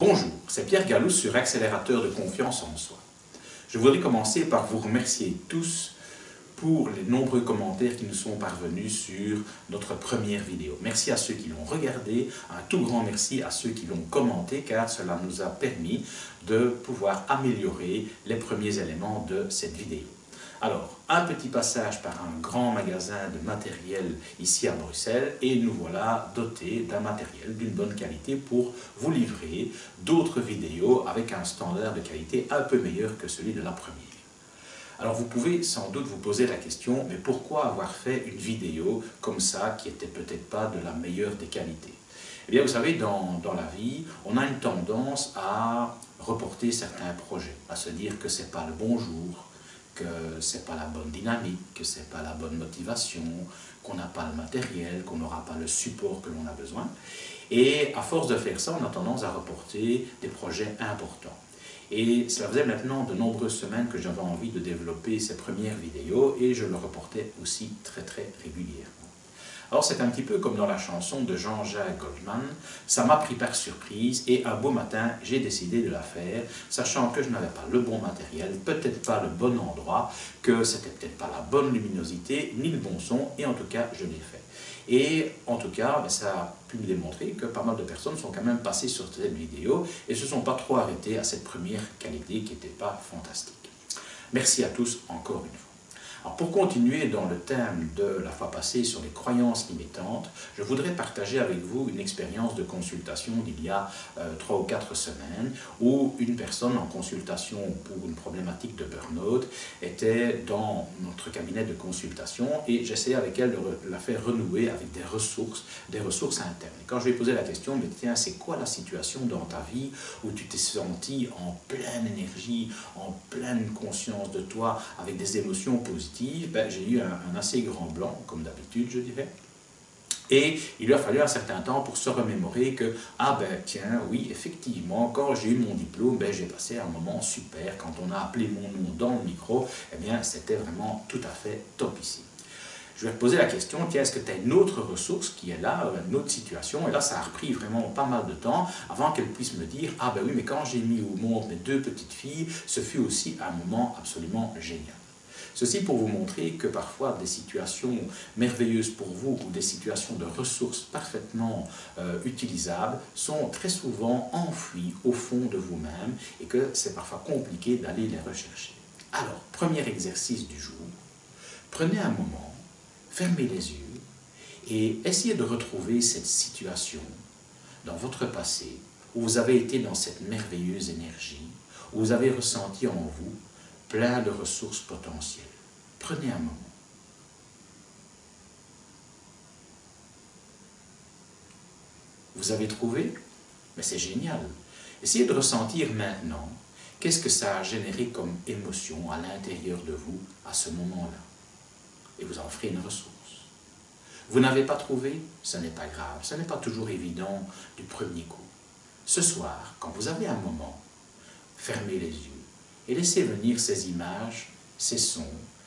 Bonjour, c'est Pierre Gallous sur Accélérateur de confiance en soi. Je voudrais commencer par vous remercier tous pour les nombreux commentaires qui nous sont parvenus sur notre première vidéo. Merci à ceux qui l'ont regardé, un tout grand merci à ceux qui l'ont commenté car cela nous a permis de pouvoir améliorer les premiers éléments de cette vidéo. Alors, un petit passage par un grand magasin de matériel ici à Bruxelles et nous voilà dotés d'un matériel d'une bonne qualité pour vous livrer d'autres vidéos avec un standard de qualité un peu meilleur que celui de la première. Alors vous pouvez sans doute vous poser la question, mais pourquoi avoir fait une vidéo comme ça qui n'était peut-être pas de la meilleure des qualités? Eh bien vous savez, dans la vie, on a une tendance à reporter certains projets, à se dire que ce n'est pas le bon jour, que ce n'est pas la bonne dynamique, que ce n'est pas la bonne motivation, qu'on n'a pas le matériel, qu'on n'aura pas le support que l'on a besoin. Et à force de faire ça, on a tendance à reporter des projets importants. Et cela faisait maintenant de nombreuses semaines que j'avais envie de développer ces premières vidéos et je le reportais aussi très régulièrement. Alors c'est un petit peu comme dans la chanson de Jean-Jacques Goldman, ça m'a pris par surprise et un beau matin j'ai décidé de la faire, sachant que je n'avais pas le bon matériel, peut-être pas le bon endroit, que c'était peut-être pas la bonne luminosité, ni le bon son, et en tout cas je l'ai fait. Et en tout cas, ça a pu me démontrer que pas mal de personnes sont quand même passées sur cette vidéo et ne se sont pas trop arrêtées à cette première qualité qui n'était pas fantastique. Merci à tous encore une fois. Alors pour continuer dans le thème de la fois passée sur les croyances limitantes, je voudrais partager avec vous une expérience de consultation d'il y a 3 ou 4 semaines où une personne en consultation pour une problématique de burn-out était dans notre cabinet de consultation et j'essayais avec elle de la faire renouer avec des ressources internes. Et quand je lui ai posé la question, mais tiens, c'est quoi la situation dans ta vie où tu t'es senti en pleine énergie, en pleine conscience de toi, avec des émotions positives? Ben, j'ai eu un assez grand blanc, comme d'habitude, je dirais. Et il lui a fallu un certain temps pour se remémorer que, ah ben tiens, oui, effectivement, quand j'ai eu mon diplôme, ben, j'ai passé un moment super. Quand on a appelé mon nom dans le micro, eh bien, c'était vraiment tout à fait top ici. Je lui ai posé la question, tiens, est-ce que tu as une autre ressource qui est là, une autre situation? Et là, ça a repris vraiment pas mal de temps avant qu'elle puisse me dire, ah ben oui, mais quand j'ai mis au monde mes 2 petites filles, ce fut aussi un moment absolument génial. Ceci pour vous montrer que parfois des situations merveilleuses pour vous ou des situations de ressources parfaitement utilisables sont très souvent enfouies au fond de vous-même et que c'est parfois compliqué d'aller les rechercher. Alors, premier exercice du jour, prenez un moment, fermez les yeux et essayez de retrouver cette situation dans votre passé où vous avez été dans cette merveilleuse énergie, où vous avez ressenti en vous plein de ressources potentielles. Prenez un moment. Vous avez trouvé? Mais c'est génial. Essayez de ressentir maintenant qu'est-ce que ça a généré comme émotion à l'intérieur de vous à ce moment-là. Et vous en ferez une ressource. Vous n'avez pas trouvé? Ce n'est pas grave. Ce n'est pas toujours évident du premier coup. Ce soir, quand vous avez un moment, fermez les yeux et laissez venir ces images, ces sons,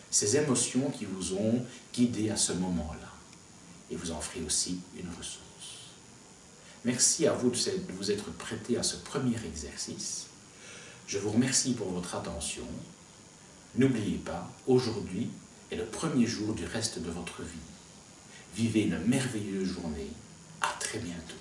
ces émotions qui vous ont guidé à ce moment-là. Et vous en ferez aussi une ressource. Merci à vous de vous être prêté à ce premier exercice. Je vous remercie pour votre attention. N'oubliez pas, aujourd'hui est le premier jour du reste de votre vie. Vivez une merveilleuse journée. À très bientôt.